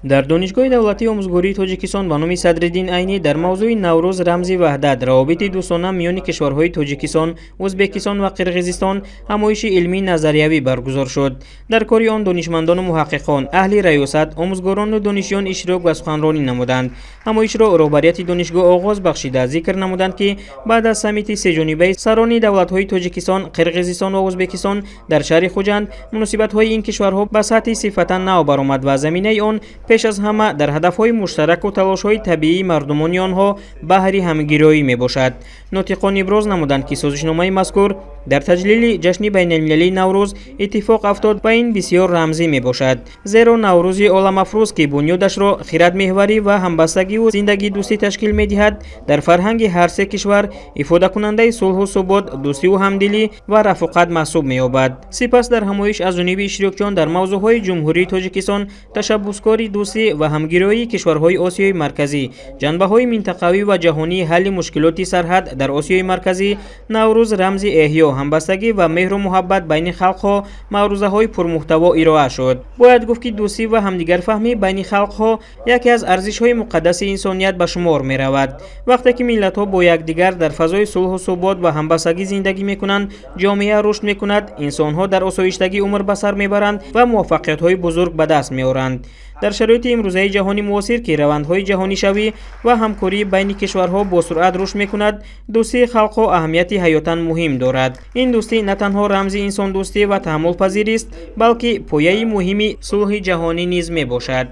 در دانشگاه دولتی آموزگاری تاجیکستان به نام صدرالدین عینی در موضوع نوروز رمز وحدت، روابط دوستانه میان کشورهای تاجیکستان، ازبکستان و قرقیزستان همایش علمی نظریوی برگزار شد. در کار آن دانشمندان و محققان، اهل ریاست، آموزگاران و دانشجویان اشتراک و سخنرانی نمودند. همایش را رهبریت دانشگاه آغاز بخشیده ذکر نمودند که بعد از سمیت سه جانبه سران دولت‌های تاجیکستان، قرقیزستان و ازبکستان در شهر خوجند، مناسبت‌های این کشورها به سطح صفتا نو برآمد و زمینه آن پیش از همه در هدف‌های مشترک و تلاش‌های طبیعی مردمان آنها بهره همگرایی میباشد. ناطقان ابراز نمودند که سازشنامه مذکور در تجلیل جشن بین‌المللی نوروز اتفاق افتاد و این بسیار رمزی میباشد، زیرا نوروز عالم افروز که بنیادش را خرد محوری و همبستگی و زندگی دوستی تشکیل میدهد، در فرهنگ هر سه کشور افاده کننده صلح و ثبات، دوستی و همدلی و رفاقت محسوب می‌یابد. سپس در همایش از جانب اشتراکیان در موضوعهای جمهوری تاجیکستان، تشبسکاری دوستی و همگرایی کشورهای آسیای مرکزی، جنبه‌های منطقوی و جهانی، حل مشکلات سرحد در آسیای مرکزی، نوروز رمز احیا، همبستگی و مهر و محبت بین خلق‌ها، موروضه‌های پرمحتوا ارائه شد. باید گفت که دوستی و همدیگر فهمی بین خلق‌ها یکی از ارزش‌های مقدس انسانیت به شمار می‌رود. وقتی که ملت‌ها با یکدیگر در فضای صلح و ثبات و همبستگی زندگی می‌کنند، جامعه رشد می‌کند، انسان‌ها در آسایشگی عمر به سر می‌برند و موفقیت‌های بزرگ به دست می‌آورند. در شرایط امروزه جهانی معاصر که روندهای جهانی شوی و همکاری بین کشورها با سرعت رشد می‌کند، دوستی خلق‌ها اهمیت حیاتاً مهم دارد. این دوستی نه تنها رمز انسان دوستی و تحمل پذیری است، بلکه پایه مهمی صلح جهانی نیز میباشد.